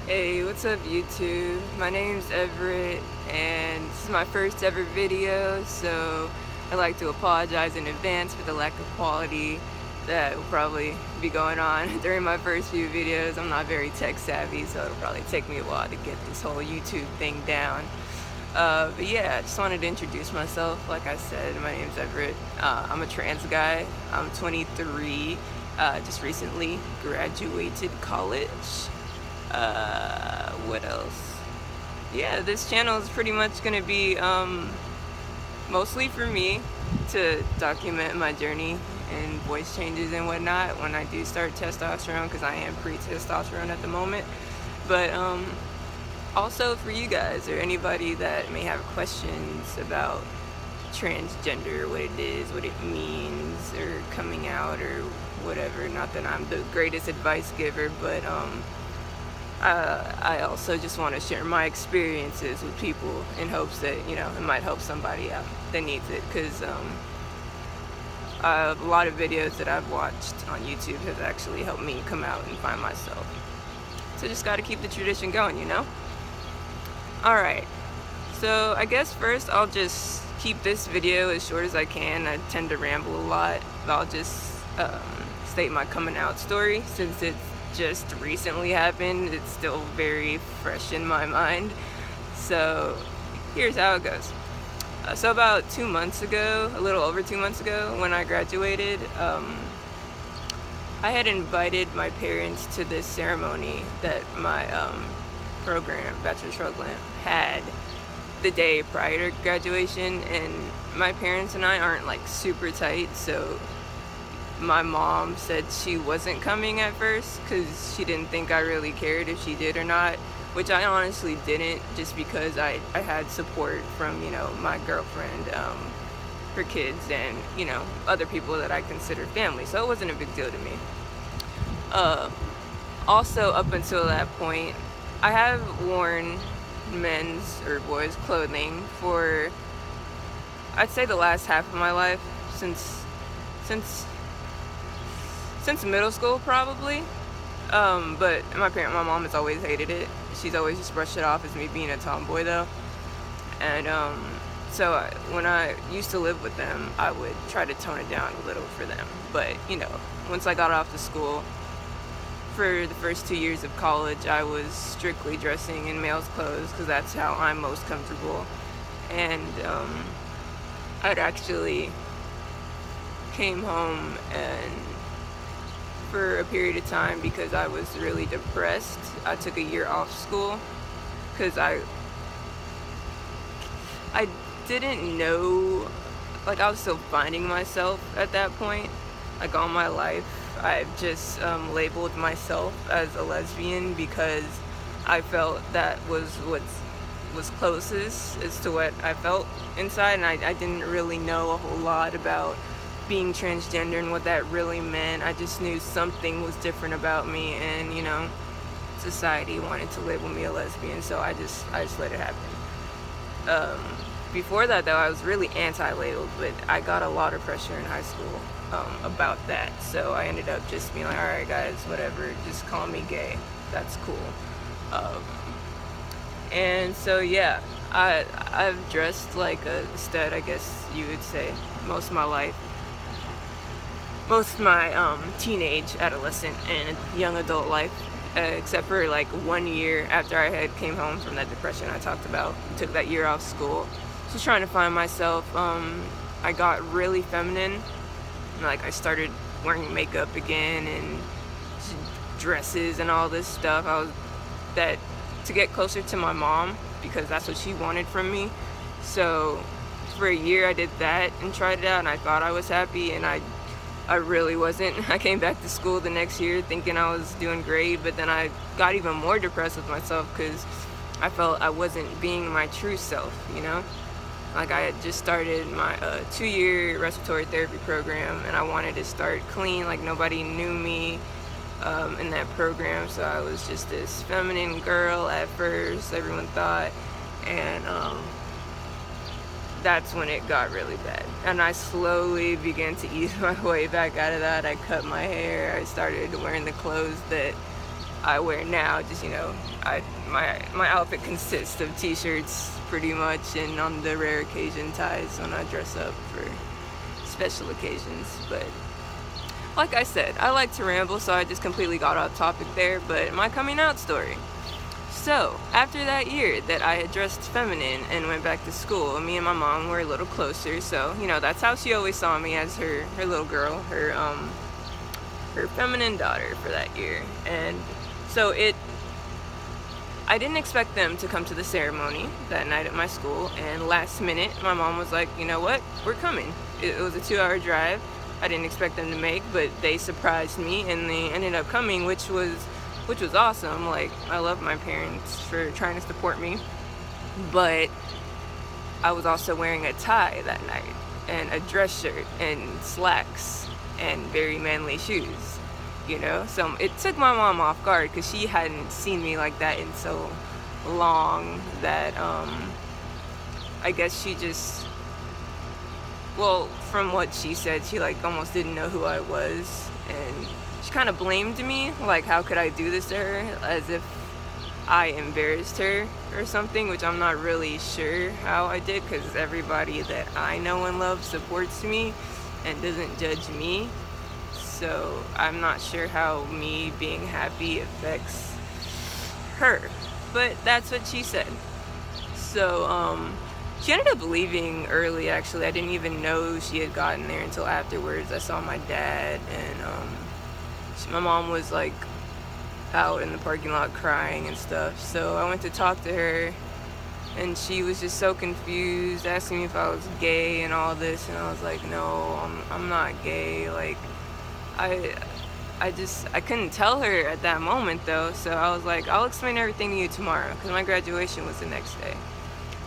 Hey, what's up YouTube? My name's Everett and this is my first ever video, so I'd like to apologize in advance for the lack of quality that will probably be going on during my first few videos. I'm not very tech savvy, so it'll probably take me a while to get this whole YouTube thing down. But yeah, I just wanted to introduce myself. Like I said, my name's Everett. I'm a trans guy. I'm 23. Just recently graduated college. What else? Yeah, this channel is pretty much gonna be mostly for me to document my journey and voice changes and whatnot when I do start testosterone, because I am pre-testosterone at the moment. But also for you guys or anybody that may have questions about transgender, what it is, what it means, or coming out or whatever. Not that I'm the greatest advice giver, but I also just want to share my experiences with people in hopes that, you know, it might help somebody out that needs it, because a lot of videos that I've watched on YouTube have actually helped me come out and find myself. So just got to keep the tradition going, you know? Alright, so I guess first I'll just keep this video as short as I can. I tend to ramble a lot. I'll just state my coming out story, since it's just recently happened. It's still very fresh in my mind. So here's how it goes. So about 2 months ago, a little over 2 months ago, when I graduated, I had invited my parents to this ceremony that my program, bachelor's program, had the day prior to graduation, and my parents and I aren't like super tight, so my mom said she wasn't coming at first because she didn't think I really cared if she did or not, which I honestly didn't, just because I had support from, you know, my girlfriend, her kids, and, you know, other people that I consider family, so it wasn't a big deal to me. Also, up until that point, I have worn men's or boys' clothing for, I'd say, the last half of my life, since middle school probably. But my mom has always hated it. She's always just brushed it off as me being a tomboy though. And so when I used to live with them, I would try to tone it down a little for them. But, you know, once I got off to school, for the first 2 years of college, I was strictly dressing in male's clothes because that's how I'm most comfortable. And I'd actually came home and for a period of time, because I was really depressed, I took a year off school because I didn't know, like, I was still finding myself at that point. Like, all my life I've just labeled myself as a lesbian because I felt that was what was closest as to what I felt inside, and I didn't really know a whole lot about being transgender and what that really meant. I just knew something was different about me, and, you know, society wanted to label me a lesbian, so I just let it happen. Before that though, I was really anti-labeled, but I got a lot of pressure in high school about that, so I ended up just being like, alright guys, whatever, just call me gay, that's cool. And so yeah, I've dressed like a stud, I guess you would say, most of my life. Most of my teenage, adolescent, and young adult life, except for like 1 year after I had came home from that depression I talked about. Took that year off school, just trying to find myself. I got really feminine, like I started wearing makeup again and dresses and all this stuff. That to get closer to my mom, because that's what she wanted from me. So for a year I did that and tried it out, and I thought I was happy, and I really wasn't. I came back to school the next year thinking I was doing great, but then I got even more depressed with myself because I felt I wasn't being my true self, you know? Like, I had just started my 2-year respiratory therapy program, and I wanted to start clean. Like, nobody knew me in that program, so I was just this feminine girl at first, everyone thought, and that's when it got really bad, and I slowly began to ease my way back out of that. I cut my hair, I started wearing the clothes that I wear now. Just, my outfit consists of t-shirts pretty much, and on the rare occasion ties when I dress up for special occasions. But like I said, I like to ramble, so I just completely got off topic there. But my coming out story. So, after that year that I had dressed feminine and went back to school, me and my mom were a little closer, so, that's how she always saw me, as her little girl, her feminine daughter for that year. And so I didn't expect them to come to the ceremony that night at my school, and last minute, my mom was like, you know what, we're coming. It was a 2-hour drive. I didn't expect them to make, but they surprised me, and they ended up coming, which was awesome. Like, I love my parents for trying to support me, but I was also wearing a tie that night, and a dress shirt, and slacks, and very manly shoes, So it took my mom off guard, because she hadn't seen me like that in so long that, I guess she just, well, from what she said, she, like, almost didn't know who I was, and she kind of blamed me, like, how could I do this to her, as if I embarrassed her or something, which I'm not really sure how I did, because everybody that I know and love supports me and doesn't judge me, so I'm not sure how me being happy affects her, but that's what she said. So, she ended up leaving early, actually. I didn't even know she had gotten there until afterwards. I saw my dad, and, my mom was, like, out in the parking lot crying and stuff, so I went to talk to her, and she was just so confused, asking me if I was gay and all this, and I was like, no, I'm not gay. Like, I couldn't tell her at that moment, though, so I was like, I'll explain everything to you tomorrow, because my graduation was the next day.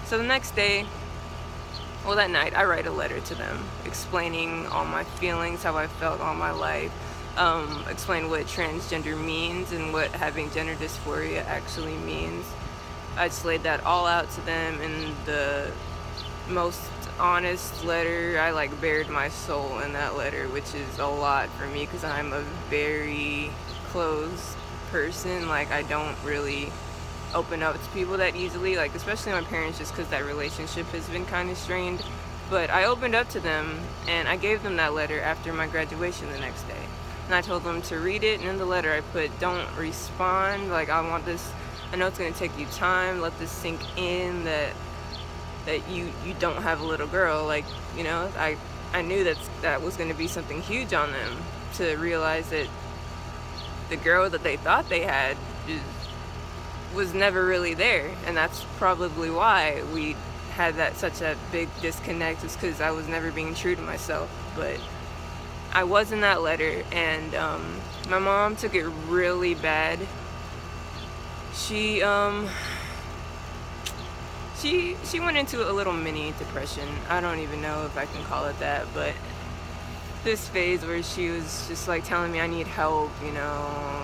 So the next day, well, that night, I write a letter to them, explaining all my feelings, how I felt all my life, explain what transgender means and what having gender dysphoria actually means. I just laid that all out to them in the most honest letter. I, like, bared my soul in that letter, which is a lot for me, because I'm a very closed person. Like, I don't really open up to people that easily, like, especially my parents, just because that relationship has been kind of strained. But I opened up to them, and I gave them that letter after my graduation the next day. And I told them to read it, and in the letter I put, don't respond, like, I want this, I know it's going to take you time, let this sink in, that you don't have a little girl, like, I knew that was going to be something huge on them, to realize that the girl that they thought they had was never really there, and that's probably why we had such a big disconnect, is because I was never being true to myself. But I was in that letter, and my mom took it really bad. She went into a little mini depression. I don't even know if I can call it that, but this phase where she was just, like, telling me I need help,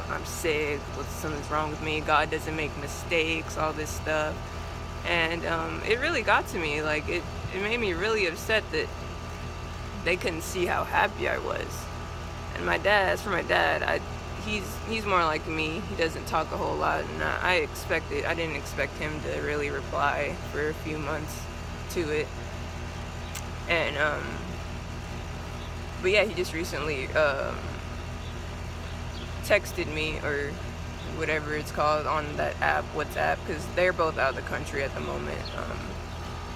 I'm sick, something's wrong with me, God doesn't make mistakes, all this stuff. And it really got to me. Like, it made me really upset that they couldn't see how happy I was. And my dad, as for my dad, he's more like me. He doesn't talk a whole lot, and I didn't expect him to really reply for a few months to it. And but yeah, he just recently texted me, or whatever it's called, on that app, WhatsApp, because they're both out of the country at the moment,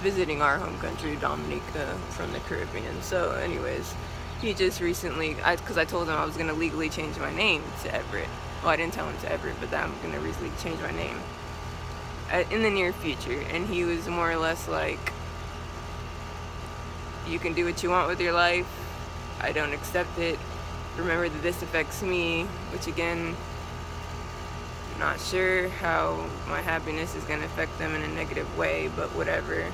visiting our home country, Dominica, from the Caribbean. So anyways, he just recently, because I told him I was going to legally change my name to Everett. Well, I didn't tell him to Everett, but that I'm going to legally change my name in the near future. And he was more or less like, you can do what you want with your life. I don't accept it. Remember that this affects me, which, again, I'm not sure how my happiness is going to affect them in a negative way, but whatever.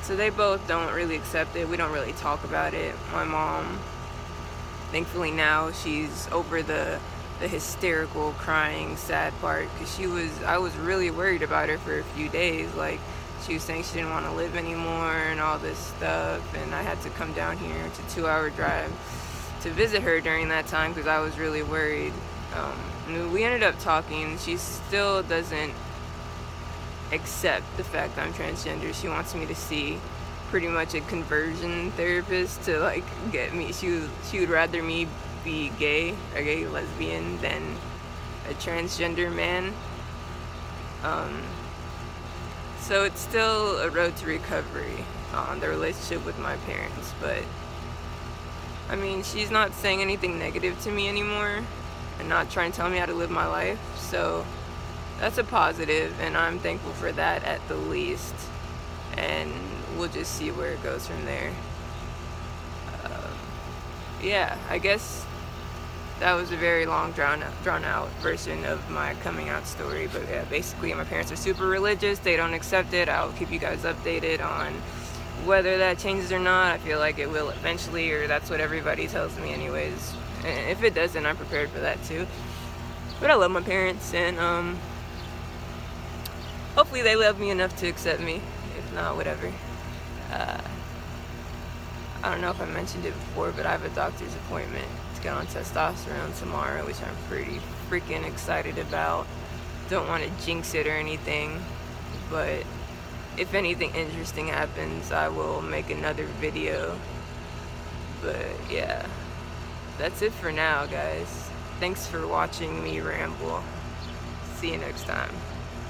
So they both don't really accept it. We don't really talk about it. My mom, thankfully now, she's over the hysterical, crying, sad part, because I was really worried about her for a few days. Like, she was saying she didn't want to live anymore and all this stuff, and I had to come down here. It's a 2-hour drive to visit her during that time, because I was really worried. We ended up talking. She still doesn't accept the fact that I'm transgender. She wants me to see pretty much a conversion therapist to like get me. She would rather me be gay, a gay lesbian, than a transgender man. Um, so it's still a road to recovery on the relationship with my parents, but I mean, she's not saying anything negative to me anymore and not trying to tell me how to live my life. So that's a positive, and I'm thankful for that at the least. And we'll just see where it goes from there. Yeah, I guess that was a very long, drawn out version of my coming out story. But yeah, basically, my parents are super religious. They don't accept it. I'll keep you guys updated on whether that changes or not. I feel like it will eventually, or that's what everybody tells me anyways. And if it doesn't, I'm prepared for that too. But I love my parents, and hopefully they love me enough to accept me. If not, whatever. I don't know if I mentioned it before, but I have a doctor's appointment to get on testosterone tomorrow, which I'm pretty freaking excited about. Don't want to jinx it or anything, but if anything interesting happens, I will make another video. But yeah, that's it for now, guys. Thanks for watching me ramble. See you next time.